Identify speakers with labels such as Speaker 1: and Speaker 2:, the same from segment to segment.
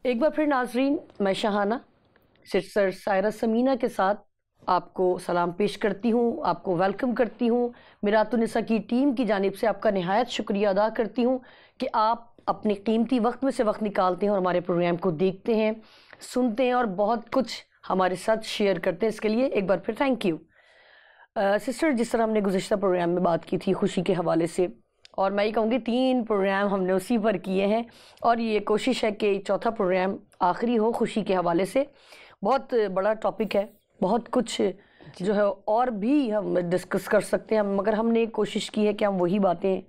Speaker 1: ایک بار پھر ناظرین، میں شاہانہ سسٹر سائرہ سمینہ کے ساتھ آپ کو سلام پیش کرتی ہوں، آپ کو ویلکم کرتی ہوں۔ میرات النساء کی ٹیم کی جانب سے آپ کا نہایت شکریہ ادا کرتی ہوں کہ آپ اپنے قیمتی وقت میں سے وقت نکالتے ہیں اور ہمارے پروگرام کو دیکھتے ہیں، سنتے ہیں اور بہت کچھ ہمارے ساتھ شیئر کرتے ہیں۔ اس کے لیے ایک بار پھر تھینک یو۔ سسٹر، جس طرح ہم نے گزشتہ پروگرام میں بات کی تھی خوشی کے حوالے سے، اور میں یہ کہوں گی 3 پروگرام ہم نے اسی پر کیے ہیں، اور یہ کوشش ہے کہ چوتھا پروگرام آخری ہو خوشی کے حوالے سے۔ بہت بڑا ٹاپک ہے، بہت کچھ جو ہے اور بھی ہم ڈسکس کر سکتے ہیں، مگر ہم نے کوشش کی ہے کہ ہم وہی باتیں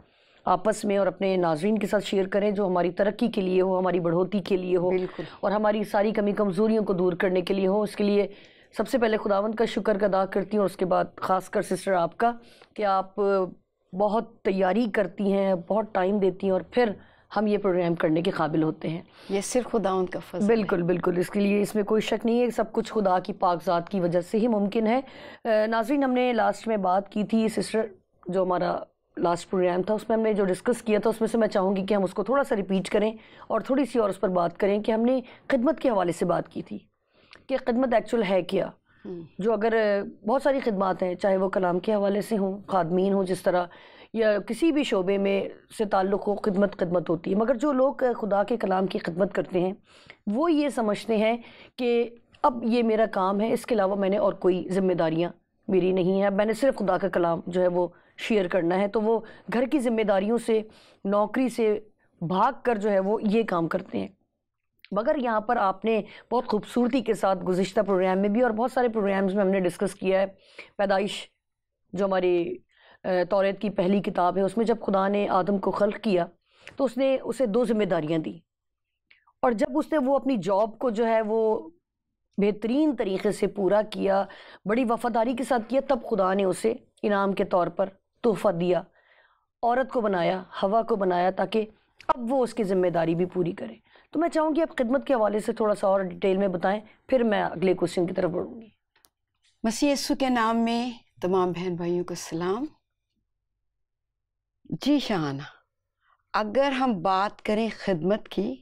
Speaker 1: آپس میں اور اپنے ناظرین کے ساتھ شیئر کریں جو ہماری ترقی کے لیے ہو، ہماری بڑھوتی کے لیے ہو، اور ہماری ساری کمی کمزوریوں کو دور کرنے کے لیے ہو۔ اس کے لیے سب سے پہلے خداوند کا شکر ادا کرتی ہوں، اور اس کے بعد خاص کر سسٹر آپ کا کہ آپ بہت تیاری کرتی ہیں، بہت ٹائم دیتی ہیں، اور پھر ہم یہ پروگرام کرنے کے قابل ہوتے ہیں۔
Speaker 2: یہ صرف خداوند کا فضل ہے۔
Speaker 1: بالکل بالکل، اس کے لیے اس میں کوئی شک نہیں ہے، سب کچھ خدا کی پاک ذات کی وجہ سے ہی ممکن ہے۔ ناظرین، ہم نے لاسٹ میں بات کی تھی سسٹر، جو ہمارا لاسٹ پروگرام تھا اس میں ہم نے جو ڈسکس کیا تھا، اس میں سے میں چاہوں گی کہ ہم اس کو تھوڑا سا ریپیٹ کریں اور تھوڑی سی اور اس پر بات کریں کہ ہم نے خدمت کے حوالے سے بات کی تھی کہ خدمت ایکچول ہے کیا۔ جو اگر بہت ساری خدمات ہیں، چاہے وہ کلام کے حوالے سے ہوں، خادمین ہوں جس طرح، یا کسی بھی شعبے میں سے تعلق ہو، خدمت ہوتی ہے، مگر جو لوگ خدا کے کلام کی خدمت کرتے ہیں وہ یہ سمجھتے ہیں کہ اب یہ میرا کام ہے، اس کے علاوہ میں نے اور کوئی ذمہ داریاں میری نہیں ہیں، میں نے صرف خدا کا کلام جو ہے وہ شیئر کرنا ہے۔ تو وہ گھر کی ذمہ داریوں سے، نوکری سے بھاگ کر جو ہے وہ یہ کام کرتے ہیں۔ مگر یہاں پر آپ نے بہت خوبصورتی کے ساتھ گزشتہ پروگرام میں بھی اور بہت سارے پروگرامز میں ہم نے ڈسکس کیا ہے، پیدائش جو ہماری توریت کی پہلی کتاب ہے، اس میں جب خدا نے آدم کو خلق کیا تو اس نے اسے 2 ذمہ داریاں دیں، اور جب اس نے وہ اپنی جاب کو جو ہے وہ بہترین طریقے سے پورا کیا، بڑی وفاداری کے ساتھ کیا، تب خدا نے اسے انعام کے طور پر تحفہ دیا، عورت کو بنایا، حوا کو بنایا، تاکہ اب وہ اس کی ذمہ داری بھی پوری کرے۔ تو میں چاہوں گی آپ خدمت کے حوالے سے تھوڑا سا اور ڈیٹیل میں بتائیں، پھر میں اگلے کوشچن کی طرف بڑھوں گی۔
Speaker 2: مسیح یسوع کے نام میں تمام بہن بھائیوں کو سلام۔ جی شاہانہ، اگر ہم بات کریں خدمت کی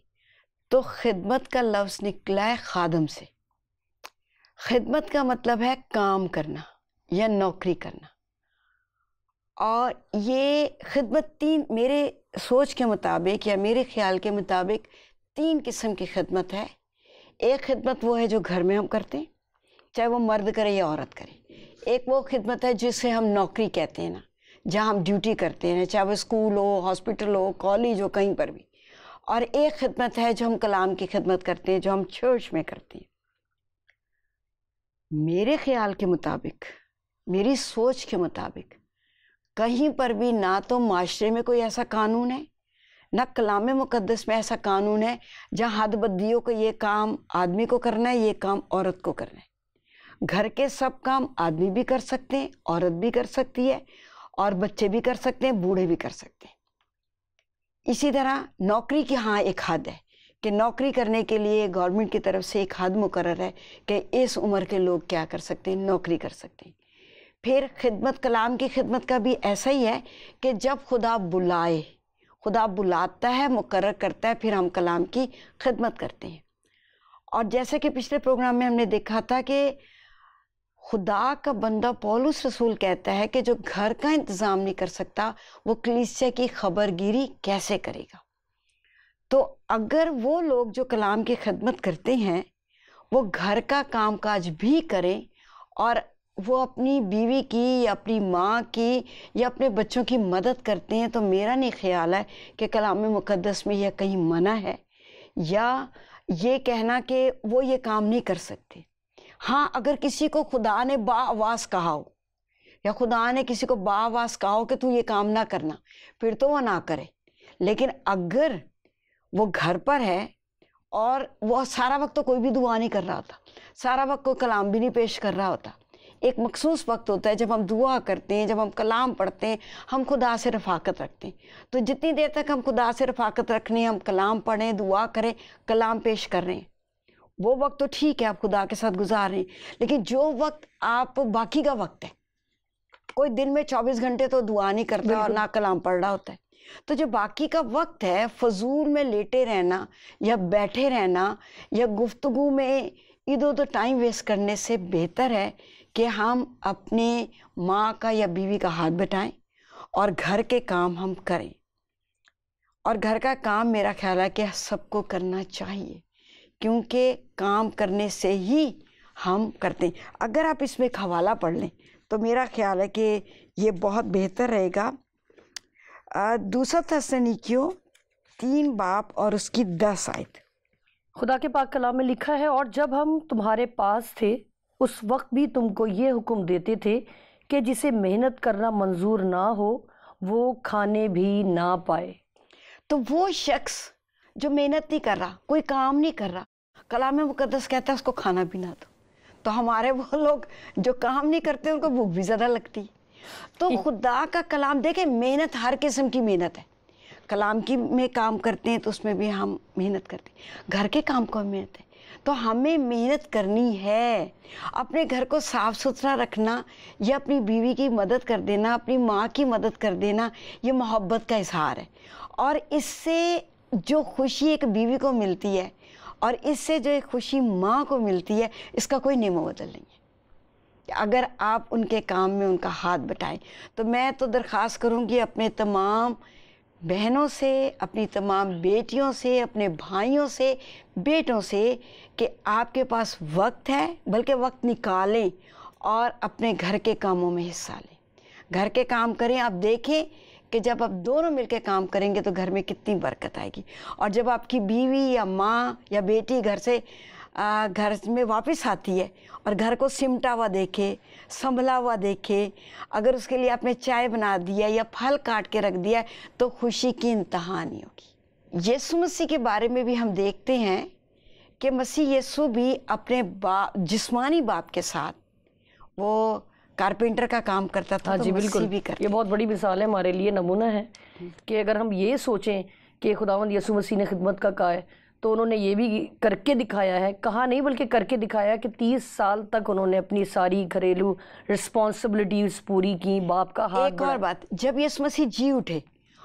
Speaker 2: تو خدمت کا لفظ نکلا ہے خادم سے۔ خدمت کا مطلب ہے کام کرنا یا نوکری کرنا، اور یہ خدمت میرے سوچ کے مطابق یا میرے خیال کے مطابق 3 قسم کی خدمت ہے۔ ایک خدمت وہ ہے جو گھر میں ہم کرتے ہیں، چاہے وہ مرد کرے یا عورت کرے۔ ایک وہ خدمت ہے جسے ہم نوکری کہتے ہیں نا، جہاں ہم ڈیوٹی کرتے ہیں، چاہے وہ اسکول ہو، ہاسپٹل ہو، کالج ہو، کہیں پر بھی۔ اور ایک خدمت ہے جو ہم کلام کی خدمت کرتے ہیں، جو ہم چرچ میں کرتے ہیں۔ میرے خیال کے مطابق، میری سوچ کے مطابق، کہیں پر بھی نہ تو معاشرے میں کوئی ایسا قانون ہے، نہ کلام مقدس میں ایسا قانون ہے جہاں حد بدیوں کو یہ کام آدمی کو کرنا ہے، یہ کام عورت کو کرنا ہے۔ گھر کے سب کام آدمی بھی کر سکتے ہیں، عورت بھی کر سکتی ہے، اور بچے بھی کر سکتے ہیں، بوڑھے بھی کر سکتے ہیں۔ اسی طرح نوکری کی ہاں ایک حد ہے کہ نوکری کرنے کے لیے گورنمنٹ کی طرف سے ایک حد مقرر ہے کہ اس عمر کے لوگ کیا کر سکتے ہیں، نوکری کر سکتے ہیں۔ پھر خدمت، کلام کی خدمت کا بھی ایسا ہی ہے کہ جب خدا بلائے، خدا بلاتا ہے، مقرر کرتا ہے، پھر ہم کلام کی خدمت کرتے ہیں۔ اور جیسے کہ پچھلے پروگرام میں ہم نے دیکھا تھا کہ خدا کا بندہ پولس رسول کہتا ہے کہ جو گھر کا انتظام نہیں کر سکتا وہ کلیسیا کی خبر گیری کیسے کرے گا۔ تو اگر وہ لوگ جو کلام کی خدمت کرتے ہیں وہ گھر کا کام کاج بھی کریں، اور وہ اپنی بیوی کی یا اپنی ماں کی یا اپنے بچوں کی مدد کرتے ہیں، تو میرا نہیں خیال ہے کہ کلام مقدس میں یہ کہیں منع ہے یا یہ کہنا کہ وہ یہ کام نہیں کر سکتے۔ ہاں، اگر کسی کو خدا نے با آواز کہا ہو، یا خدا نے کسی کو با آواز کہا ہو کہ تو یہ کام نہ کرنا، پھر تو وہ نہ کرے۔ لیکن اگر وہ گھر پر ہے اور وہ سارا وقت تو کوئی بھی دعا نہیں کر رہا ہوتا، سارا وقت کوئی کلام بھی نہیں پیش کر رہا ہوتا، ایک مخصوص وقت ہوتا ہے جب ہم دعا کرتے ہیں، جب ہم کلام پڑھتے ہیں، ہم خدا سے رفاقت رکھتے ہیں۔ تو جتنی دیر تک ہم خدا سے رفاقت رکھنے، ہم کلام پڑھیں، دعا کریں، کلام پیش کر رہے ہیں، وہ وقت تو ٹھیک ہے، آپ خدا کے ساتھ گزار رہے ہیں۔ لیکن جو وقت آپ باقی کا وقت ہے، کوئی دن میں 24 گھنٹے تو دعا نہیں کرتا اور نہ کلام پڑھ رہا ہوتا ہے، تو جو باقی کا وقت ہے فضول میں لیٹے رہنا یا بیٹھے رہنا یا گفتگو میں ادھر ادھر ٹائم ویسٹ کرنے سے بہتر ہے کہ ہم اپنے ماں کا یا بیوی کا ہاتھ بٹائیں اور گھر کے کام ہم کریں. اور گھر کا کام میرا خیال ہے کہ سب کو کرنا چاہیے، کیونکہ کام کرنے سے ہی ہم کرتے ہیں. اگر آپ اس میں ایک حوالہ پڑھ لیں تو میرا خیال ہے کہ یہ بہت بہتر رہے گا. دوسرا تسالونیکیوں 3 باب اور اس کی 10 آیت.
Speaker 1: خدا کے پاک کلام میں لکھا ہے، اور جب ہم تمہارے پاس تھے اس وقت بھی تم کو یہ حکم دیتے تھے کہ جسے محنت کرنا منظور نہ ہو وہ کھانے بھی نہ پائے.
Speaker 2: تو وہ شخص جو محنت نہیں کر رہا، کوئی کام نہیں کر رہا، کلام مقدس کہتا ہے اس کو کھانا بھی نہ دو. تو ہمارے وہ لوگ جو کام نہیں کرتے ان کو بھوک بھی زیادہ لگتی. تو خدا کا کلام دیکھیں، محنت ہر قسم کی محنت ہے. کلام کی میں کام کرتے ہیں تو اس میں بھی ہم محنت کرتے ہیں، گھر کے کام کو محنت ہے. تو ہمیں محنت کرنی ہے. اپنے گھر کو صاف ستھرا رکھنا یا اپنی بیوی کی مدد کر دینا، اپنی ماں کی مدد کر دینا، یہ محبت کا اظہار ہے. اور اس سے جو خوشی ایک بیوی کو ملتی ہے اور اس سے جو ایک خوشی ماں کو ملتی ہے، اس کا کوئی نیم و بدل نہیں ہے. اگر آپ ان کے کام میں ان کا ہاتھ بٹائیں تو میں تو درخواست کروں گی اپنے تمام بہنوں سے، اپنی تمام بیٹیوں سے، اپنے بھائیوں سے، بیٹوں سے کہ آپ کے پاس وقت ہے، بلکہ وقت نکالیں اور اپنے گھر کے کاموں میں حصہ لیں. گھر کے کام کریں. آپ دیکھیں کہ جب آپ دونوں مل کے کام کریں گے تو گھر میں کتنی برکت آئے گی. اور جب آپ کی بیوی یا ماں یا بیٹی گھر میں واپس آتی ہے اور گھر کو سمٹا ہوا دیکھے، سنبھلا ہوا دیکھے، اگر اس کے لیے آپ نے چائے بنا دیا یا پھل کاٹ کے رکھ دیا تو خوشی کی انتہا نہیں ہوگی. یسوع مسیح کے بارے میں بھی ہم دیکھتے ہیں کہ مسیح یسوع بھی اپنے جسمانی باپ کے ساتھ وہ کارپینٹر کا کام کرتا تھا.
Speaker 1: جی بالکل، یہ بہت بڑی مثال ہے ہمارے لیے، نمونہ ہے کہ اگر ہم یہ سوچیں کہ خداوند یسوع مسیح نے خدمت کا کہا ہے تو انہوں نے یہ بھی کر کے دکھایا ہے. کہا نہیں بلکہ کر کے دکھایا کہ 30 سال تک انہوں نے اپنی ساری گھریلو رسپانسبلٹیز پوری کی. باپ کا ہاتھ.
Speaker 2: ایک اور بات، جب یسوع مسیح جی اٹھے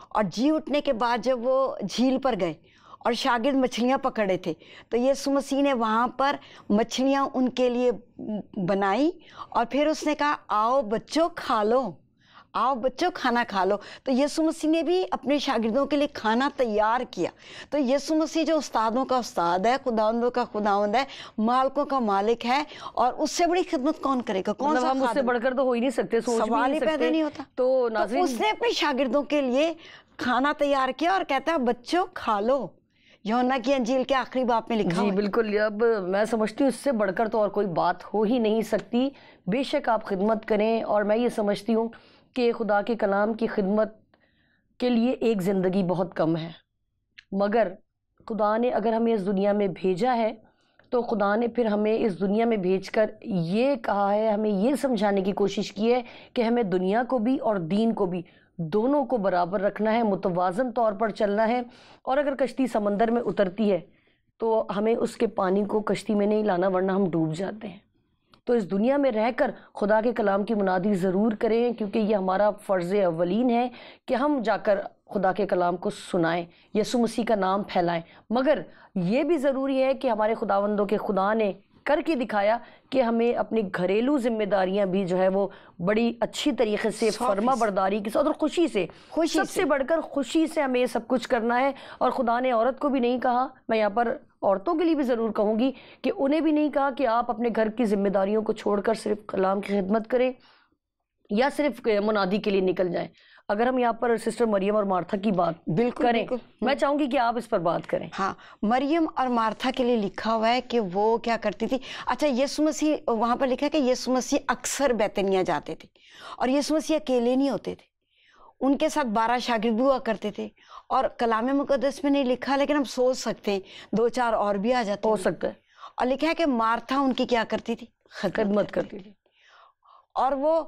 Speaker 2: اور جی اٹھنے کے بعد جب وہ جھیل پر گئے اور شاگرد مچھلیاں پکڑے تھے تو یسوع مسیح نے وہاں پر مچھلیاں ان کے لیے بنائی اور پھر اس نے کہا آؤ بچوں کھا لو، آؤ بچوں کھانا کھا لو. تو یسوع مسیح نے بھی اپنے شاگردوں کے لیے کھانا تیار کیا. تو یسوع مسیح جو استادوں کا استاد ہے، خداوندوں کا خداوند ہے، مالکوں کا مالک ہے، اور اس سے بڑی خدمت کون کرے گا؟ کون سا؟
Speaker 1: ہم اس سے بڑھ کر تو ہو ہی نہیں سکتے،
Speaker 2: سوال ہی پیدا نہیں ہوتا.
Speaker 1: تو ناظرین
Speaker 2: اس نے اپنے شاگردوں کے لیے کھانا تیار کیا اور کہتا ہے بچوں کھا لو. یوحنا کی انجیل کے آخری باب میں لکھا.
Speaker 1: جی بالکل. اب میں سمجھتی ہوں اس سے بڑھ کر تو اور کوئی بات ہو ہی نہیں سکتی. بے شک آپ خدمت کریں، اور میں یہ سمجھتی ہوں کہ خدا کے کلام کی خدمت کے لیے ایک زندگی بہت کم ہے، مگر خدا نے اگر ہمیں اس دنیا میں بھیجا ہے تو خدا نے پھر ہمیں اس دنیا میں بھیج کر یہ کہا ہے، ہمیں یہ سمجھانے کی کوشش کی ہے کہ ہمیں دنیا کو بھی اور دین کو بھی دونوں کو برابر رکھنا ہے، متوازن طور پر چلنا ہے. اور اگر کشتی سمندر میں اترتی ہے تو ہمیں اس کے پانی کو کشتی میں نہیں لانا، ورنہ ہم ڈوب جاتے ہیں. تو اس دنیا میں رہ کر خدا کے کلام کی منادی ضرور کریں، کیونکہ یہ ہمارا فرض اولین ہے کہ ہم جا کر خدا کے کلام کو سنائیں، یسوع مسیح کا نام پھیلائیں. مگر یہ بھی ضروری ہے کہ ہمارے خداوندوں کے خدا نے کر کے دکھایا کہ ہمیں اپنی گھریلو ذمہ داریاں بھی جو ہے وہ بڑی اچھی طریقے سے فرما برداری کے ساتھ اور خوشی سے، سب سے بڑھ کر خوشی سے ہمیں سب کچھ کرنا ہے. اور خدا نے عورت کو بھی نہیں کہا، میں یہاں پر عورتوں کے لیے بھی ضرور کہوں گی کہ انہیں بھی نہیں کہا کہ آپ اپنے گھر کی ذمہ داریوں کو چھوڑ کر صرف کلام کی خدمت کریں یا صرف منادی کے لیے نکل جائیں. اگر ہم یہاں پر سسٹر مریم اور مارتھا کی بات کریں، میں چاہوں گی کہ آپ اس پر بات کریں.
Speaker 2: ہاں، مریم اور مارتھا کے لیے لکھا ہوا ہے کہ وہ کیا کرتی تھی. اچھا، یسوع مسیح وہاں پر لکھا ہے کہ یسوع مسیح اکثر بیتنیہ جاتے تھے، اور یسوع مسیح اکیلے نہیں ہوتے تھے، ان کے ساتھ 12 شاگرد ہوا کرتے تھے. اور کلام مقدس میں نہیں لکھا، لیکن ہم سوچ سکتے ہیں 2-4 اور بھی آ جاتے،
Speaker 1: ہو سکتا ہے.
Speaker 2: اور لکھا ہے کہ مارتھا ان کی کیا کرتی تھی؟
Speaker 1: خدمت کرتی تھی،
Speaker 2: اور وہ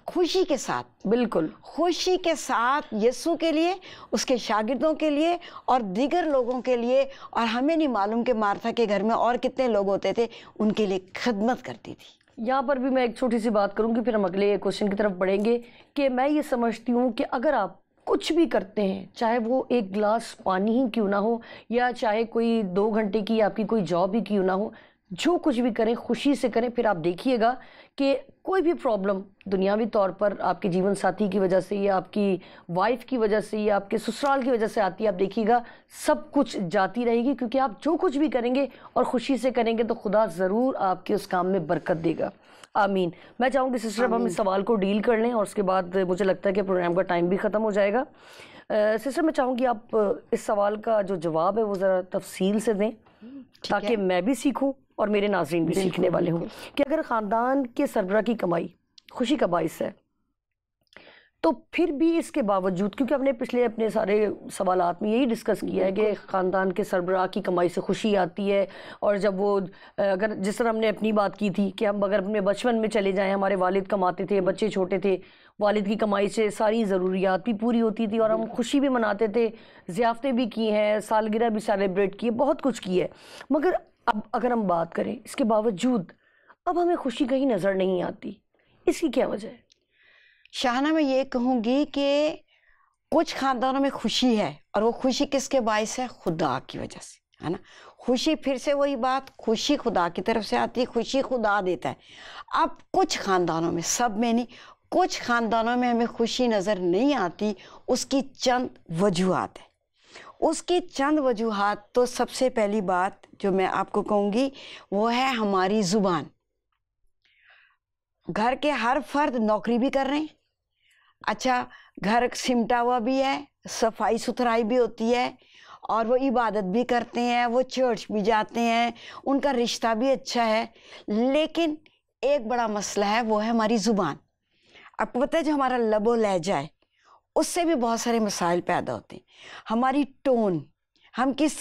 Speaker 2: خوشی کے ساتھ، بالکل خوشی کے ساتھ یسوع کے لیے، اس کے شاگردوں کے لیے اور دیگر لوگوں کے لیے، اور ہمیں نہیں معلوم کہ مارتھا کے گھر میں اور کتنے لوگ ہوتے تھے، ان کے لیے خدمت کرتی تھی.
Speaker 1: یہاں پر بھی میں ایک چھوٹی سی بات کروں گی، پھر ہم اگلے کوشچن کی طرف بڑھیں گے. کہ میں یہ سمجھتی ہوں کہ اگر آپ کچھ بھی کرتے ہیں، چاہے وہ ایک گلاس پانی ہی کیوں نہ ہو، یا چاہے کوئی 2 گھنٹے کی آپ کی کوئی جاب ہی کیوں نہ ہو، جو کچھ بھی کریں خوشی سے کریں. پھر آپ دیکھیے گا کہ کوئی بھی پرابلم دنیاوی طور پر آپ کے جیون ساتھی کی وجہ سے یا آپ کی وائف کی وجہ سے یا آپ کے سسرال کی وجہ سے آتی ہے، آپ دیکھیے گا سب کچھ جاتی رہے گی، کیونکہ آپ جو کچھ بھی کریں گے اور خوشی سے کریں گے تو خدا ضرور آپ کے اس کام میں برکت دے گا. آمین. میں چاہوں گی سسٹر اب ہم اس سوال کو ڈیل کر لیں اور اس کے بعد مجھے لگتا ہے کہ پروگرام کا ٹائم بھی ختم ہو جائے گا. سسٹر میں چاہوں گی آپ اس سوال کا جو جواب ہے وہ ذرا تفصیل سے دیں تاکہ میں بھی سیکھوں اور میرے ناظرین بھی سیکھنے والے ہوں کہ اگر خاندان کے سربراہ کی کمائی خوشی کا باعث ہے تو پھر بھی اس کے باوجود، کیونکہ ہم نے پچھلے اپنے سارے سوالات میں یہی ڈسکس کیا ہے کہ خاندان کے سربراہ کی کمائی سے خوشی آتی ہے، اور جب وہ اگر جس طرح ہم نے اپنی بات کی تھی کہ ہم اگر اپنے بچپن میں چلے جائیں، ہمارے والد کماتے تھے، بچے چھوٹے تھے، والد کی کمائی سے ساری ضروریات بھی پوری ہوتی تھی اور ہم خوشی بھی مناتے تھے، ضیافتیں بھی کی ہیں، سالگرہ بھی سیلیبریٹ کی ہے، بہت کچھ کی ہے. مگر اب اگر ہم بات کریں اس کے باوجود اب ہمیں خوشی کہیں نظر نہیں آتی، اس کی کیا وجہ ہے؟
Speaker 2: شاہنہ میں یہ کہوں گی کہ کچھ خاندانوں میں خوشی ہے، اور وہ خوشی کس کے باعث ہے؟ خدا کی وجہ سے، ہے نا. خوشی پھر سے وہی بات، خوشی خدا کی طرف سے آتی ہے، خوشی خدا دیتا ہے. اب کچھ خاندانوں میں، سب میں نہیں، کچھ خاندانوں میں ہمیں خوشی نظر نہیں آتی. اس کی چند وجوہات ہیں. اس کی چند وجوہات تو سب سے پہلی بات جو میں آپ کو کہوں گی وہ ہے ہماری زبان. گھر کے ہر فرد نوکری بھی کر رہے ہیں، اچھا گھر سمٹا ہوا بھی ہے، صفائی ستھرائی بھی ہوتی ہے، اور وہ عبادت بھی کرتے ہیں، وہ چرچ بھی جاتے ہیں، ان کا رشتہ بھی اچھا ہے. لیکن ایک بڑا مسئلہ ہے، وہ ہے ہماری زبان. آپ کو پتہ ہے جو ہمارا لب و لہجہ ہے اس سے بھی بہت سارے مسائل پیدا ہوتے ہیں. ہماری ٹون،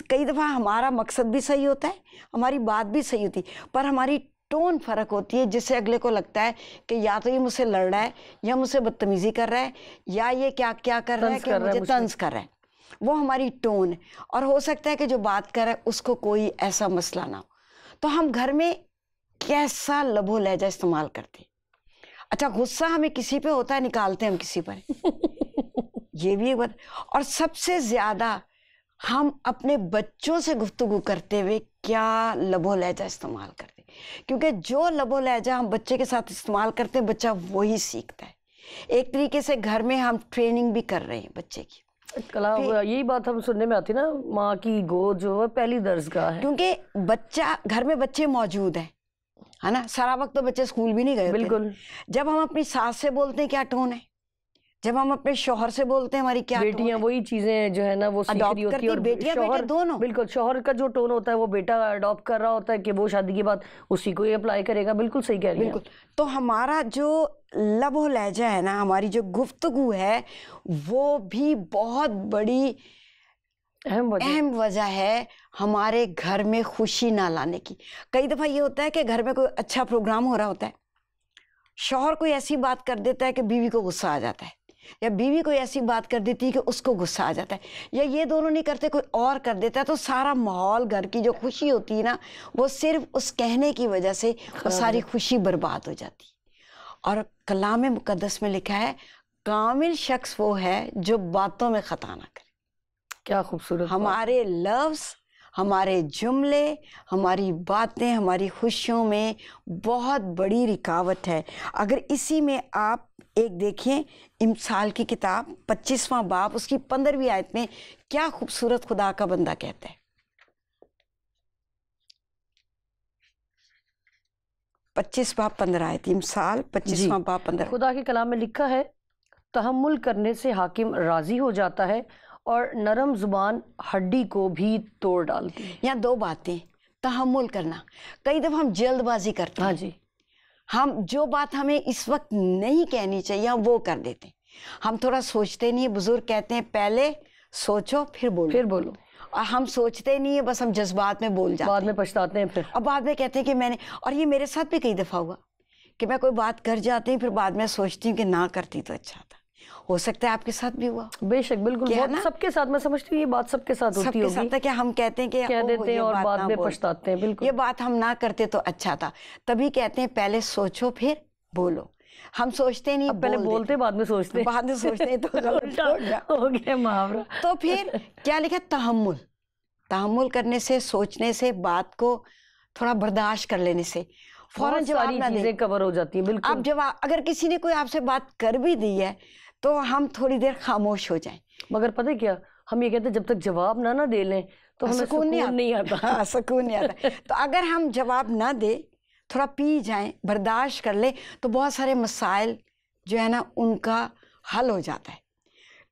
Speaker 2: کئی دفعہ ہمارا مقصد بھی صحیح ہوتا ہے، ہماری بات بھی صحیح ہوتی ہے، پر ہماری ٹون فرق ہوتی ہے، جس سے اگلے کو لگتا ہے کہ یا تو یہ مجھ سے لڑ رہا ہے، یا مجھ سے بدتمیزی کر رہا ہے، یا یہ کیا کر رہا ہے کہ مجھے طنز کر رہا ہے. وہ ہماری ٹون ہے. اور ہو سکتا ہے کہ جو بات کر رہا ہے اس کو کوئی ایسا مسئلہ نہ ہو. تو ہم گھر میں کیسا لب و لہجہ استعمال کرتے ہیں. اچھا غصہ ہمیں کسی پہ ہوتا ہے، نکالتے ہیں ہم کسی پر، یہ بھی ایک بات. اور سب سے زیادہ ہم اپنے بچوں سے گفتگو کرتے ہوئے کیا لب و لہجہ استعمال کرتے ہیں، کیونکہ جو لب و لہجہ ہم بچے کے ساتھ استعمال کرتے ہیں بچہ وہی سیکھتا ہے. ایک طریقے سے گھر میں ہم ٹریننگ بھی کر رہے ہیں بچے کی.
Speaker 1: یہی بات ہم سننے میں آتی نا، ماں کی گود جو ہے پہلی درسگاہ ہے.
Speaker 2: کیونکہ بچہ گھر میں بچے موجود ہیں، ہے نا. سارا وقت تو بچے اسکول بھی نہیں گئے.
Speaker 1: بالکل.
Speaker 2: جب ہم اپنی ساس سے بولتے ہیں کیا ٹون ہے، جب ہم اپنے شوہر سے بولتے ہیں ہماری کیا
Speaker 1: بیٹیاں وہی چیزیں جو ہے نا وہ سیکھ رہی ہوتی ہے، اور
Speaker 2: بیٹیاں بیٹے دونوں.
Speaker 1: بالکل شوہر کا جو ٹون ہوتا ہے وہ بیٹا اڈاپٹ کر رہا ہوتا ہے کہ وہ شادی کے بعد اسی کو ہی اپلائی کرے گا. بالکل صحیح کہہ رہی ہیں.
Speaker 2: بالکل. تو ہمارا جو لب و لہجہ ہے نا، ہماری جو گفتگو ہے، وہ بھی بہت بڑی اہم وجہ ہے ہمارے گھر میں خوشی نہ لانے کی. کئی دفعہ یہ ہوتا ہے کہ گھر میں کوئی اچھا پروگرام ہو رہا ہوتا ہے، شوہر کوئی ایسی بات کر دیتا ہے کہ بیوی کو غصہ آ جاتا ہے، یا بیوی کوئی ایسی بات کر دیتی ہے کہ اس کو غصہ آ جاتا ہے، یا یہ دونوں نہیں کرتے کوئی اور کر دیتا ہے. تو سارا ماحول، گھر کی جو خوشی ہوتی ہے نا، وہ صرف اس کہنے کی وجہ سے وہ ساری خوشی برباد ہو جاتی. اور کلام مقدس میں لکھا ہے کامل شخص وہ ہے جو باتوں میں خطا نہ کرے.
Speaker 1: کیا خوبصورت.
Speaker 2: ہمارے لفظ، ہمارے جملے، ہماری باتیں ہماری خوشیوں میں بہت بڑی رکاوٹ ہے. اگر اسی میں آپ ایک دیکھیں امثال کی کتاب 25واں باب اس کی 15ویں آیت میں کیا خوبصورت خدا کا بندہ کہتا ہے. 25 باب 15 آیت، امثال 25واں باب 15.
Speaker 1: خدا کے کلام میں لکھا ہے تحمل کرنے سے حاکم راضی ہو جاتا ہے اور نرم زبان ہڈی کو بھی توڑ ڈالتی ہے.
Speaker 2: یہاں دو باتیں، تحمل کرنا. کئی دفعہ ہم جلد بازی کرتے ہیں.
Speaker 1: ہاں جی.
Speaker 2: ہم جو بات ہمیں اس وقت نہیں کہنی چاہیے ہم وہ کر دیتے ہیں. ہم تھوڑا سوچتے نہیں. بزرگ کہتے ہیں پہلے سوچو پھر بولو. اور ہم سوچتے نہیں ہیں، بس ہم جذبات میں بول جاتے ہیں،
Speaker 1: بعد میں پچھتاتے ہیں پھر.
Speaker 2: اور بعد میں کہتے ہیں کہ میں نے، اور یہ میرے ساتھ بھی کئی دفعہ ہوا کہ میں کوئی بات کر جاتی ہوں پھر بعد میں سوچتی ہوں کہ نہ کرتی تو اچھا تھا. ہو سکتا ہے آپ کے ساتھ بھی ہوا.
Speaker 1: بے شک بالکل. سب کے ساتھ، میں سمجھتی ہوں یہ بات سب کے ساتھ ہوتی ہوگی.
Speaker 2: سب کے ساتھ کہ ہم کہتے ہیں کہ
Speaker 1: کہہ دیتے ہیں اور بعد میں پچھتاتے ہیں. بالکل.
Speaker 2: یہ بات ہم نہ کرتے تو اچھا تھا. تبھی کہتے ہیں پہلے سوچو پھر بولو. ہم سوچتے نہیں,
Speaker 1: پہلے بولتے بعد میں سوچتے,
Speaker 2: بعد میں سوچتے ہیں تو غلط
Speaker 1: ہو گیا محاورہ.
Speaker 2: تو پھر کیا لکھا, تحمل کرنے سے, سوچنے سے, بات کو تھوڑا برداشت کر لینے سے فوراً جواب نہ دیں,
Speaker 1: کور ہو جاتی ہیں. بالکل.
Speaker 2: اب جواب, اگر کسی نے کوئی آپ سے بات کر بھی دی ہے تو ہم تھوڑی دیر خاموش ہو جائیں.
Speaker 1: مگر پتہ کیا, ہم یہ کہتے ہیں جب تک جواب نہ دے لیں تو ہمیں سکون نہیں آتا.
Speaker 2: ہاں, سکون نہیں آتا. تو اگر ہم جواب نہ دیں, تھوڑا پی جائیں, برداشت کر لیں, تو بہت سارے مسائل جو ہے نا ان کا حل ہو جاتا ہے.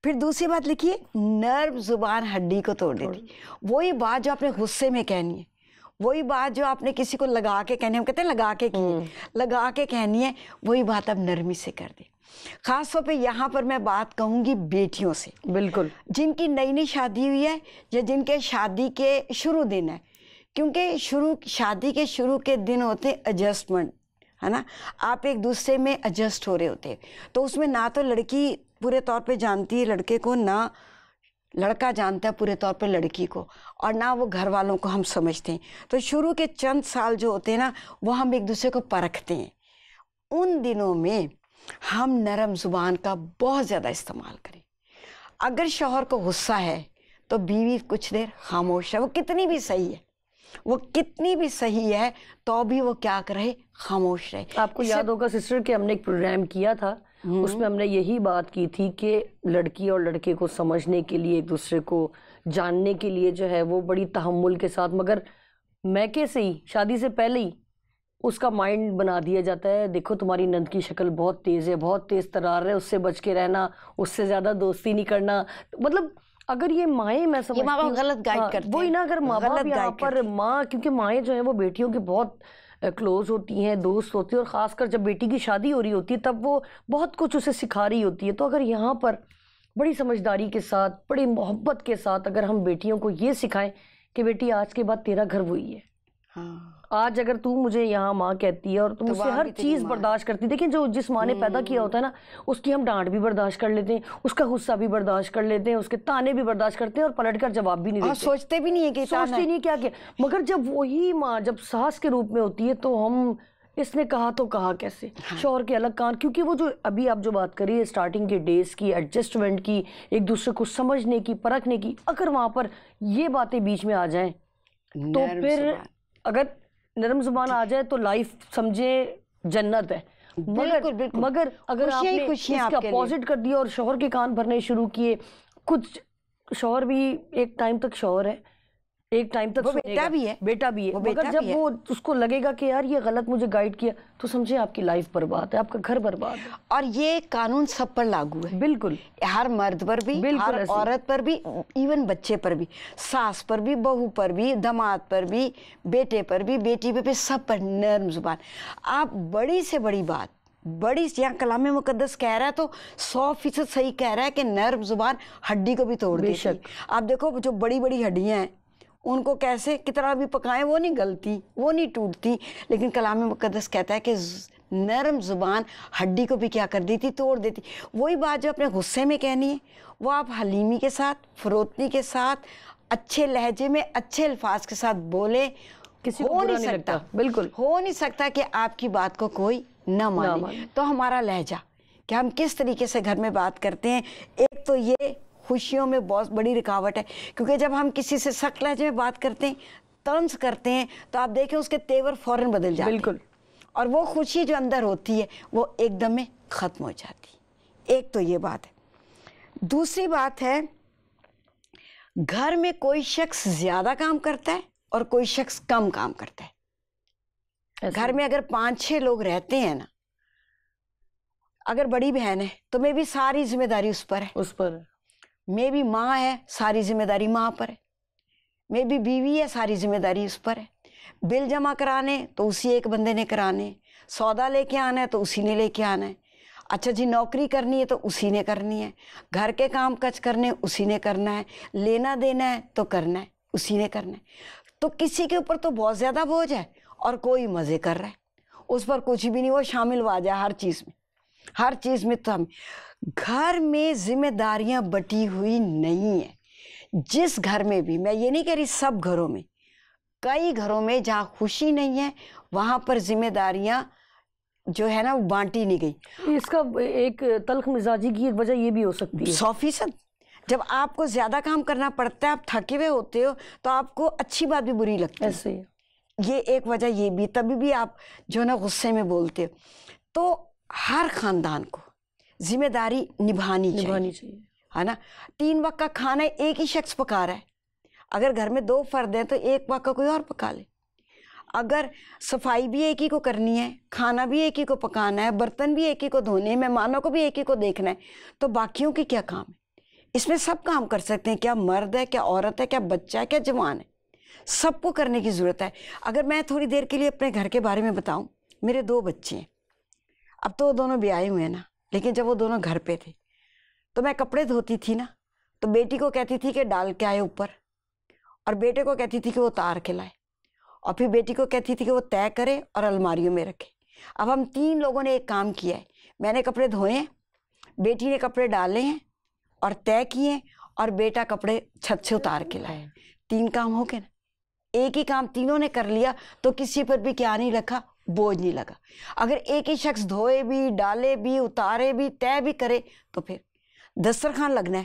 Speaker 2: پھر دوسری بات لکھیے, نرم زبان ہڈی کو توڑ دیتی. وہی بات جو آپ نے غصے میں کہنی ہے, وہی بات جو آپ نے کسی کو لگا کے کہنی ہے, ہم کہتے ہیں لگا کے لگا کے کہنی ہے, وہی بات اب نرمی سے کر دیں. خاص طور پہ یہاں پر میں بات کہوں گی بیٹیوں سے,
Speaker 1: بالکل,
Speaker 2: جن کی نئی شادی ہوئی ہے یا جن کے شادی کے شروع دن ہے, کیونکہ شادی کے شروع کے دن ہوتے ایڈجسٹمنٹ, ہے نا, آپ ایک دوسرے میں ایڈجسٹ ہو رہے ہوتے ہیں. تو اس میں نہ تو لڑکی پورے طور پہ جانتی ہے لڑکے کو, نہ لڑکا جانتا ہے پورے طور پہ لڑکی کو, اور نہ وہ گھر والوں کو ہم سمجھتے ہیں. تو شروع کے چند سال جو ہوتے ہیں نا, وہ ہم ایک دوسرے کو پرکھتے ہیں. ان دنوں میں ہم نرم زبان کا بہت زیادہ استعمال کریں. اگر شوہر کو غصہ ہے تو بیوی کچھ دیر خاموش ہے, وہ کتنی بھی صحیح ہے تو بھی وہ کیا کرے, خاموش رہے.
Speaker 1: آپ کو یاد ہوگا سسٹر کہ ہم نے ایک پروگرام کیا تھا, اس میں ہم نے یہی بات کی تھی کہ لڑکی اور لڑکے کو سمجھنے کے لیے, ایک دوسرے کو جاننے کے لیے جو ہے وہ بڑی تحمل کے ساتھ, مگر میکے سے ہی, شادی سے پہلے ہی اس کا مائنڈ بنا دیا جاتا ہے, دیکھو تمہاری نند کی شکل بہت تیز ہے, بہت تیز ترار ہے, اس سے بچ کے رہنا, اس سے زیادہ دوستی نہیں کرنا. مطلب اگر یہ مائیں, میں سمجھتی ہوں
Speaker 2: غلط گائیڈ کرتے ہیں,
Speaker 1: وہی نا, اگر ماں باپ یہاں پر ماں, کیونکہ مائیں جو ہیں وہ بیٹیوں کی بہت کلوز ہوتی ہیں, دوست ہوتی ہیں, اور خاص کر جب بیٹی کی شادی ہو رہی ہوتی ہے تب وہ بہت کچھ اسے سکھا رہی ہوتی ہے. تو اگر یہاں پر بڑی سمجھداری کے ساتھ, بڑی محبت کے ساتھ اگر ہم بیٹیوں کو یہ سکھائیں کہ بیٹی آج کے بعد تیرا گھر وہی ہے, آج اگر تو مجھے یہاں ماں کہتی ہے اور تم اس سے ہر چیز برداشت کرتی, دیکھیں جو جس ماں نے پیدا کیا ہوتا ہے نا, اس کی ہم ڈانٹ بھی برداشت کر لیتے ہیں, اس کا غصہ بھی برداشت کر لیتے ہیں, اس کے تانے بھی برداشت کرتے ہیں, اور پلٹ کر جواب بھی نہیں دیتے,
Speaker 2: سوچتے بھی نہیں ہے کہ
Speaker 1: سوچتے نہیں کیا. مگر جب وہی ماں جب ساس کے روپ میں ہوتی ہے تو ہم, اس نے کہا تو کہا کیسے, شوہر کے الگ کان, کیونکہ وہ جو ابھی آپ جو بات کر رہی ہے اسٹارٹنگ کے ڈیز کی, ایڈجسٹمنٹ کی, ایک دوسرے کو سمجھنے کی, پرکھنے کی, اگر وہاں پر یہ باتیں بیچ میں آ جائیں تو پھر اگر نرم زبان آ جائے تو لائف سمجھے جنت ہے. مگر اگر آپ نے اس کا اپوزٹ کر دیا اور شوہر کے کان بھرنے شروع کیے, کچھ شوہر بھی ایک ٹائم تک شوہر ہے, ایک ٹائم تک بیٹا بھی ہے, مگر جب وہ اس کو لگے گا کہ یار یہ غلط مجھے گائیڈ کیا, تو سمجھے آپ کی لائف برباد ہے, آپ کا گھر برباد ہے.
Speaker 2: اور یہ قانون سب پر لاگو ہے,
Speaker 1: بالکل,
Speaker 2: ہر مرد پر بھی, ہر عورت پر بھی, ایون بچے پر بھی, ساس پر بھی, بہو پر بھی, داماد پر بھی, بیٹے پر بھی, بیٹی پر بھی, سب پر نرم زبان. آپ بڑی سے بڑی بات, یہاں کلام مقدس کہہ رہا ہے تو 100% صحیح کہہ رہا ہے کہ نرم زبان ہڈی کو بھی توڑ دیتی ہے. آپ دیکھو جو بڑی بڑی ہڈیاں ہیں ان کو کیسے کتنا بھی پکائیں وہ نہیں گلتی, وہ نہیں ٹوٹتی, لیکن کلام مقدس کہتا ہے کہ نرم زبان ہڈی کو بھی کیا کر دیتی, توڑ دیتی. وہی بات جو اپنے غصے میں کہنی ہے وہ آپ حلیمی کے ساتھ, فروتنی کے ساتھ, اچھے لہجے میں, اچھے الفاظ کے ساتھ بولے,
Speaker 1: کسی کو برا نہیں لگتا. بالکل
Speaker 2: ہو نہیں سکتا کہ آپ کی بات کو کوئی نہ مانے. تو ہمارا لہجہ کہ ہم کس طریقے سے گھر میں بات کرتے ہیں, ایک تو یہ خوشیوں میں بہت بڑی رکاوٹ ہے, کیونکہ جب ہم کسی سے سخت لہجے میں بات کرتے ہیں, طنز کرتے ہیں, تو آپ دیکھیں اس کے تیور فوراً بدل جاتے ہیں. بالکل, اور وہ خوشی جو اندر ہوتی ہے وہ ایک دم میں ختم ہو جاتی. ایک تو یہ بات ہے. دوسری بات ہے, گھر میں کوئی شخص زیادہ کام کرتا ہے اور کوئی شخص کم کام کرتا ہے. گھر میں اگر 5-6 لوگ رہتے ہیں نا, اگر بڑی بہن ہے تو میں بھی ساری ذمہ داری اس پر ہے, میں بھی ماں ہے ساری ذمہ داری ماں پر ہے, میں بھی بیوی ہے ساری ذمہ داری اس پر ہے. بل جمع کرانے تو اسی ایک بندے نے کرانے, سودا لے کے آنا ہے تو اسی نے لے کے آنا ہے, اچھا جی نوکری کرنی ہے تو اسی نے کرنی ہے, گھر کے کام کاج کرنے اسی نے کرنا ہے, لینا دینا ہے تو کرنا ہے اسی نے کرنا ہے. تو کسی کے اوپر تو بہت زیادہ بوجھ ہے اور کوئی مزے کر رہا ہے, اس پر کچھ بھی نہیں, وہ شامل ہوا جائے ہر چیز میں. تو ہم گھر میں ذمہ داریاں بٹی ہوئی نہیں ہیں. جس گھر میں بھی, میں یہ نہیں کہہ رہی سب گھروں میں, کئی گھروں میں جہاں خوشی نہیں ہے وہاں پر ذمہ داریاں جو ہے نا وہ بانٹی نہیں گئی.
Speaker 1: اس کا ایک تلخ مزاجی کی ایک وجہ یہ بھی ہو سکتی ہے.
Speaker 2: 100%. جب آپ کو زیادہ کام کرنا پڑتا ہے, آپ تھکے ہوئے ہوتے ہو, تو آپ کو اچھی بات بھی بری لگتی ہے.
Speaker 1: ایسے
Speaker 2: یہ ایک وجہ یہ بھی, تبھی بھی آپ جو ہے نا غصے میں بولتے ہو. تو ہر خاندان کو ذمہ داری نبھانی چاہیے, ہے نا. 3 وقت کا کھانا ایک ہی شخص پکا رہا ہے. اگر گھر میں 2 فرد ہیں تو 1 وقت کا کوئی اور پکا لے. اگر صفائی بھی ایک ہی کو کرنی ہے, کھانا بھی ایک ہی کو پکانا ہے, برتن بھی ایک ہی کو دھونے ہیں, مہمانوں کو بھی ایک ہی کو دیکھنا ہے, تو باقیوں کی کیا کام ہے؟ اس میں سب کام کر سکتے ہیں. کیا مرد ہے, کیا عورت ہے, کیا بچہ ہے, کیا جوان ہے, سب کو کرنے کی ضرورت ہے. اگر میں تھوڑی دیر کے لیے اپنے گھر کے بارے میں بتاؤں, میرے 2 بچے ہیں. اب تو وہ دونوں بیاہے ہوئے ہیں نا, لیکن جب وہ دونوں گھر پہ تھے تو میں کپڑے دھوتی تھی نا, تو بیٹی کو کہتی تھی کہ ڈال کے آئے اوپر, اور بیٹے کو کہتی تھی کہ وہ اتار کے لائے, اور پھر بیٹی کو کہتی تھی کہ وہ طے کرے اور الماریوں میں رکھے. اب ہم 3 لوگوں نے ایک کام کیا ہے. میں نے کپڑے دھوئے ہیں, بیٹی نے کپڑے ڈالے ہیں اور طے کیے ہیں, اور بیٹا کپڑے چھت سے اتار کے لائے. 3 کام ہو گئے نا. ایک ہی کام تینوں نے کر لیا تو کسی پر بھی کیا نہیں لگا, بوجھ نہیں لگا. اگر ایک ہی شخص دھوئے بھی, ڈالے بھی, اتارے بھی, طے بھی کرے, تو پھر دسترخوان لگنا ہے,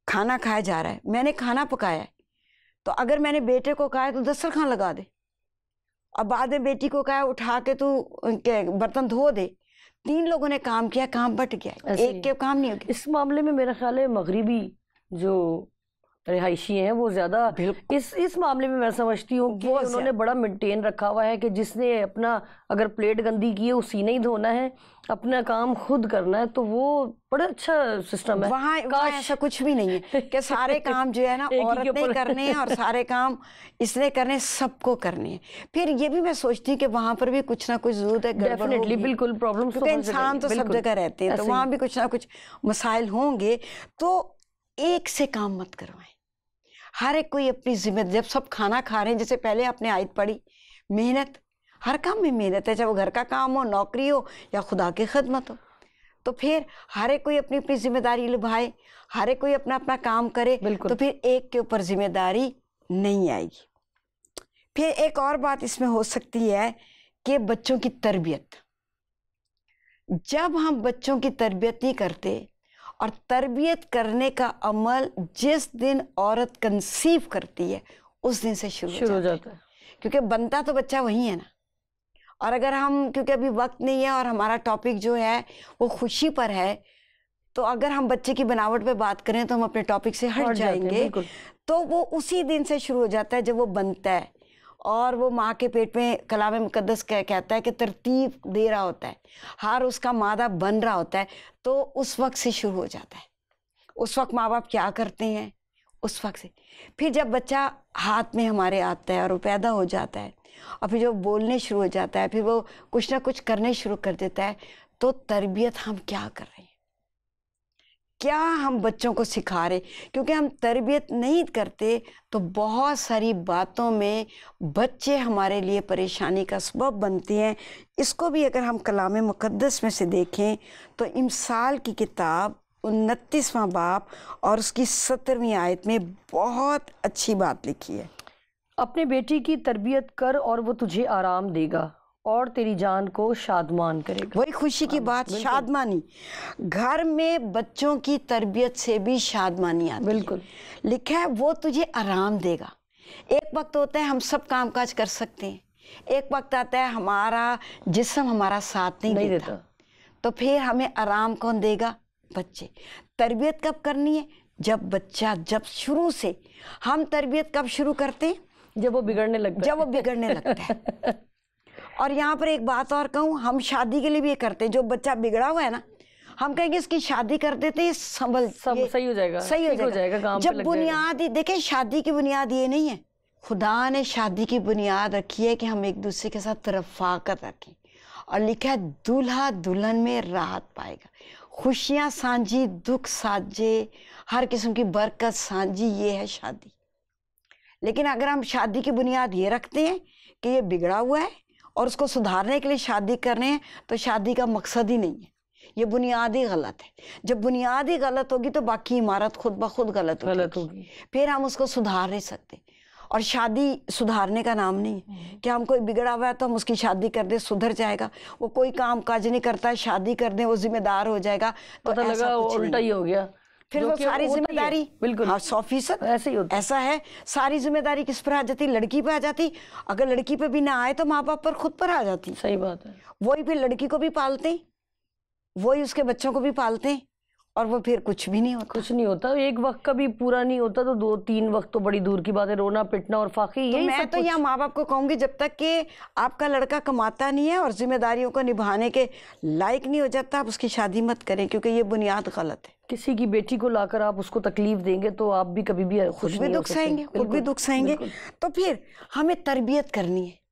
Speaker 2: کھانا کھایا جا رہا ہے, میں نے کھانا پکایا ہے, تو اگر میں نے بیٹے کو کہا ہے تو دسترخوان لگا دے, اور بعد میں بیٹی کو کہا ہے اٹھا کے تو برتن دھو دے. 3 لوگوں نے کام کیا, کام بٹ گیا, ایک کے کام نہیں ہو گیا.
Speaker 1: اس معاملے میں میرا خیال ہے مغربی جو رہائشی ہیں وہ زیادہ اس معاملے میں سمجھتی ہوں کہ انہوں نے بڑا مینٹین رکھا ہوا ہے کہ جس نے اپنا اگر پلیٹ گندی کی ہے اسی نے ہی دھونا ہے, اپنا کام خود کرنا ہے, تو وہ بڑا اچھا سسٹم ہے.
Speaker 2: وہاں ایسا کچھ بھی نہیں ہے کہ سارے کام جو ہے نا عورت نے کرنے ہیں اور سارے کام اس نے کرنے, سب کو کرنے ہیں. پھر یہ بھی میں سوچتی ہوں کہ وہاں پر بھی کچھ نہ کچھ ضرورت ہے,
Speaker 1: ڈیفینیٹلی بالکل پرابلم,
Speaker 2: کیونکہ انسان تو سب جگہ رہتے ہیں, تو وہاں بھی کچھ نہ کچھ مسائل ہوں گے. تو ایک سے کام مت کروائیں, ہر ایک کوئی اپنی ذمہ. جب سب کھانا کھا رہے ہیں, جیسے پہلے آپ نے آیت پڑھی, محنت, ہر کام میں محنت ہے, چاہے وہ گھر کا کام ہو, نوکری ہو, یا خدا کی خدمت ہو. تو پھر ہر ایک کوئی اپنی اپنی ذمہ داری نبھائے, ہر ایک کوئی اپنا اپنا کام کرے, تو پھر ایک کے اوپر ذمہ داری نہیں آئے گی. پھر ایک اور بات اس میں ہو سکتی ہے کہ بچوں کی تربیت. جب ہم بچوں کی تربیت نہیں کرتے, اور تربیت کرنے کا عمل جس دن عورت کنسیو کرتی ہے اس دن سے شروع ہو جاتا ہے, کیونکہ بنتا تو بچہ وہی ہے نا. اور اگر ہم, کیونکہ ابھی وقت نہیں ہے اور ہمارا ٹاپک جو ہے وہ خوشی پر ہے, تو اگر ہم بچے کی بناوٹ پہ بات کریں تو ہم اپنے ٹاپک سے ہٹ جائیں گے. تو وہ اسی دن سے شروع ہو جاتا ہے جب وہ بنتا ہے, اور وہ ماں کے پیٹ میں کلام مقدس کہتا ہے کہ ترتیب دے رہا ہوتا ہے, ہر اس کا مادہ بن رہا ہوتا ہے, تو اس وقت سے شروع ہو جاتا ہے. اس وقت ماں باپ کیا کرتے ہیں, اس وقت سے. پھر جب بچہ ہاتھ میں ہمارے آتا ہے اور وہ پیدا ہو جاتا ہے, اور پھر جو بولنے شروع ہو جاتا ہے, پھر وہ کچھ نہ کچھ کرنے شروع کر دیتا ہے, تو تربیت ہم کیا کر رہے ہیں, کیا ہم بچوں کو سکھا رہے. کیونکہ ہم تربیت نہیں کرتے تو بہت ساری باتوں میں بچے ہمارے لیے پریشانی کا سبب بنتے ہیں. اس کو بھی اگر ہم کلام مقدس میں سے دیکھیں تو امثال کی کتاب 29واں باب اور اس کی 17ویں آیت میں بہت اچھی بات لکھی ہے.
Speaker 1: اپنے بیٹی کی تربیت کر اور وہ تجھے آرام دے گا اور تیری جان کو شادمان کرے گا.
Speaker 2: وہی خوشی کی بات, شادمانی. گھر میں بچوں کی تربیت سے بھی شادمانی آتی ہے.
Speaker 1: بالکل
Speaker 2: لکھا ہے وہ تجھے آرام دے گا. ایک وقت ہوتا ہے ہم سب کام کاج کر سکتے ہیں, ایک وقت آتا ہے ہمارا جسم ہمارا ساتھ نہیں دیتا, تو پھر ہمیں آرام کون دے گا؟ بچے. تربیت کب کرنی ہے؟ جب بچہ, جب شروع سے. ہم تربیت کب شروع کرتے ہیں؟
Speaker 1: جب وہ بگڑنے لگتا
Speaker 2: ہے. اور یہاں پر ایک بات اور کہوں, ہم شادی کے لیے بھی یہ کرتے ہیں. جو بچہ بگڑا ہوا ہے نا, ہم کہیں گے اس کی شادی کر دیتے ہیں,
Speaker 1: صحیح ہو جائے گا,
Speaker 2: صحیح ہو جائے گا. جب بنیاد, دیکھیں شادی کی بنیاد یہ نہیں ہے. خدا نے شادی کی بنیاد رکھی ہے کہ ہم ایک دوسرے کے ساتھ رفاقت رکھیں, اور لکھا ہے دولہا دلہن میں راحت پائے گا, خوشیاں سانجھی, دکھ سانجھے, ہر قسم کی برکت سانجھی, یہ ہے شادی. لیکن اگر ہم شادی کی بنیاد یہ رکھتے ہیں کہ یہ بگڑا ہوا ہے اور اس کو سدھارنے کے لیے شادی کر رہے ہیں, تو شادی کا مقصد ہی نہیں ہے, یہ بنیاد ہی غلط ہے. جب بنیاد ہی غلط ہوگی تو باقی عمارت خود بخود غلط ہوگی. پھر ہم اس کو سدھار نہیں سکتے. اور شادی سدھارنے کا نام نہیں ہے کہ ہم کوئی بگڑا ہوا ہے تو ہم اس کی شادی کر دیں سدھر جائے گا. وہ کوئی کام کاج نہیں کرتا ہے, شادی کر دیں وہ ذمہ دار ہو جائے گا, تو
Speaker 1: پتہ لگا الٹا ہی ہو گیا.
Speaker 2: پھر وہ ساری ذمہ داری,
Speaker 1: بالکل
Speaker 2: 100%
Speaker 1: ایسے ہی ہوتا
Speaker 2: ایسا ہے, ساری ذمہ داری کس پر آ جاتی؟ لڑکی پہ آ جاتی. اگر لڑکی پہ بھی نہ آئے تو ماں باپ پر خود پر آ جاتی.
Speaker 1: صحیح بات ہے.
Speaker 2: وہی پھر لڑکی کو بھی پالتے ہیں, وہی اس کے بچوں کو بھی پالتے ہیں, اور وہ پھر کچھ بھی نہیں ہوتا.
Speaker 1: کچھ نہیں ہوتا, ایک وقت کا بھی پورا نہیں ہوتا تو 2-3 وقت تو بڑی دور کی بات ہے. رونا پٹنا اور فاقی یہی
Speaker 2: میں
Speaker 1: سب
Speaker 2: تو یہاں ماں باپ کو کہوں گی, جب تک کہ آپ کا لڑکا کماتا نہیں ہے اور ذمہ داریوں کو نبھانے کے لائق نہیں ہو جاتا, آپ اس کی شادی مت کریں, کیونکہ یہ بنیاد غلط ہے.
Speaker 1: کسی کی بیٹی کو لا کر آپ اس کو تکلیف دیں گے تو آپ بھی کبھی بھی خوش
Speaker 2: خود بھی
Speaker 1: نہیں ہو
Speaker 2: دکھ
Speaker 1: سکتے.
Speaker 2: سہیں گے, خود بھی دکھ سہیں گے. تو پھر ہمیں تربیت کرنی ہے,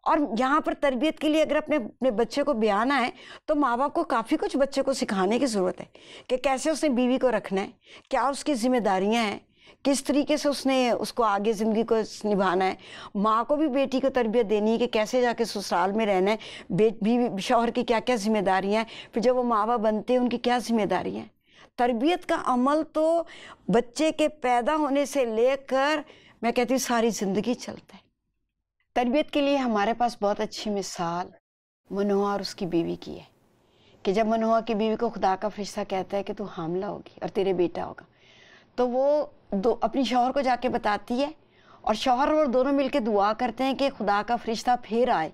Speaker 2: اور یہاں پر تربیت کے لیے اگر اپنے بچے کو بیانا ہے تو ماں باپ کو کافی کچھ بچے کو سکھانے کی ضرورت ہے کہ کیسے اس نے بیوی کو رکھنا ہے, کیا اس کی ذمہ داریاں ہیں, کس طریقے سے اس نے اس کو آگے زندگی کو نبھانا ہے. ماں کو بھی بیٹی کو تربیت دینی ہے کہ کیسے جا کے سسرال میں رہنا ہے, بیوی شوہر کی کیا کیا ذمہ داریاں ہیں, پھر جب وہ ماں باپ بنتے ہیں ان کی کیا ذمہ داریاں ہیں. تربیت کا عمل تو بچے کے پیدا ہونے سے لے کر میں کہتی ہوں ساری زندگی چلتا ہے. تربیت کے لیے ہمارے پاس بہت اچھی مثال منوہا اور اس کی بیوی کی ہے کہ جب منوہا کی بیوی کو خدا کا فرشتہ کہتا ہے کہ تو حاملہ ہوگی اور تیرے بیٹا ہوگا, تو وہ اپنی شوہر کو جا کے بتاتی ہے, اور شوہر اور دونوں مل کے دعا کرتے ہیں کہ خدا کا فرشتہ پھر آئے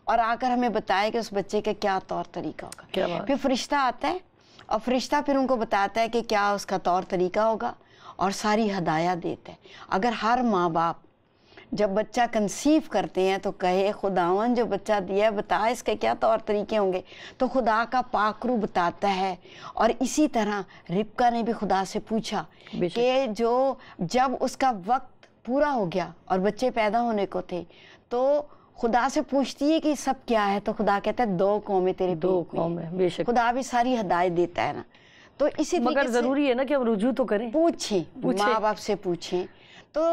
Speaker 2: اور آ کر ہمیں بتائے کہ اس بچے کا کیا طور طریقہ ہوگا. پھر فرشتہ آتا ہے اور فرشتہ پھر ان کو بتاتا ہے کہ کیا اس کا طور طریقہ ہوگا اور ساری ہدایات دیتا ہے. اگر ہر ماں باپ جب بچہ کنسیو کرتے ہیں تو کہے خداون جو بچہ دیا ہے بتا اس کے کیا طور طریقے ہوں گے, تو خدا کا پاک روح بتاتا ہے. اور اسی طرح ربکا نے بھی خدا سے پوچھا کہ جب اس کا وقت پورا ہو گیا اور بچے پیدا ہونے کو تھے تو خدا سے پوچھتی ہے کہ سب کیا ہے, تو خدا کہتا ہے 2 قومیں تیرے پیٹ میں.
Speaker 1: بے شک
Speaker 2: خدا بھی ساری ہدایت دیتا ہے نا. تو اسی طریقے
Speaker 1: مگر ضروری ہے نا کہ ہم رجوع تو کریں,
Speaker 2: پوچھیں, ماں باپ سے پوچھیں. تو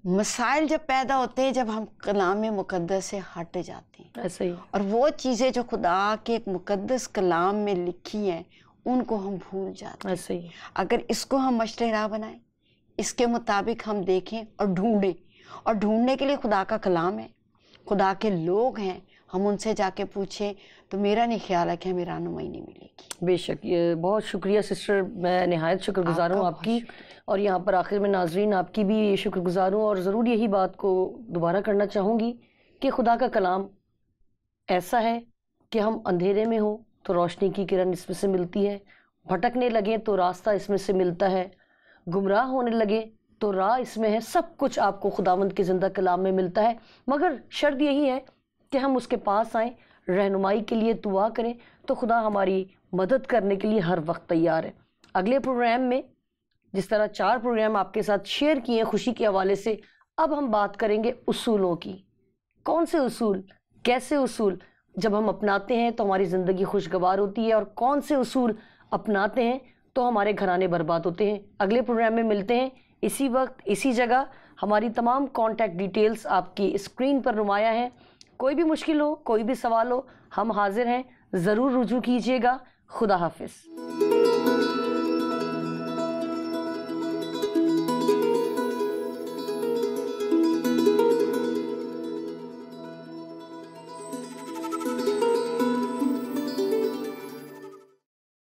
Speaker 2: مسائل جب پیدا ہوتے ہیں جب ہم کلام مقدس سے ہٹ جاتے ہیں,
Speaker 1: ایسے ہی,
Speaker 2: اور وہ چیزیں جو خدا کے ایک مقدس کلام میں لکھی ہیں ان کو ہم بھول جاتے ہیں.
Speaker 1: ایسے ہی.
Speaker 2: اگر اس کو ہم مشرِ راہ بنائیں, اس کے مطابق ہم دیکھیں اور ڈھونڈیں, اور ڈھونڈنے کے لیے خدا کا کلام ہے, خدا کے لوگ ہیں, ہم ان سے جا کے پوچھیں, تو میرا نہیں خیال ہے کہ ہمیں رہنمائی نہیں ملے گی.
Speaker 1: بے شک, یہ بہت شکریہ سسٹر, میں نہایت شکر گزار ہوں آپ کی, اور یہاں پر آخر میں ناظرین آپ کی بھی شکر گزار ہوں, اور ضرور یہی بات کو دوبارہ کرنا چاہوں گی کہ خدا کا کلام ایسا ہے کہ ہم اندھیرے میں ہوں تو روشنی کی کرن اس میں سے ملتی ہے, بھٹکنے لگیں تو راستہ اس میں سے ملتا ہے, گمراہ ہونے لگے تو راہ اس میں ہے. سب کچھ آپ کو خداوند کے زندہ کلام میں ملتا ہے, مگر شرط یہی ہے کہ ہم اس کے پاس آئیں, رہنمائی کے لیے دعا کریں, تو خدا ہماری مدد کرنے کے لیے ہر وقت تیار ہے. اگلے پروگرام میں جس طرح 4 پروگرام آپ کے ساتھ شیئر کیے ہیں خوشی کے حوالے سے, اب ہم بات کریں گے اصولوں کی. کون سے اصول, کیسے اصول جب ہم اپناتے ہیں تو ہماری زندگی خوشگوار ہوتی ہے, اور کون سے اصول اپناتے ہیں تو ہمارے گھرانے برباد ہوتے ہیں. اگلے پروگرام میں ملتے ہیں اسی وقت اسی جگہ. ہماری تمام کانٹیکٹ ڈیٹیلز آپ کی اسکرین پر نمایاں ہیں. کوئی بھی مشکل ہو, کوئی بھی سوال ہو, ہم حاضر ہیں, ضرور رجوع کیجیے گا. خدا حافظ.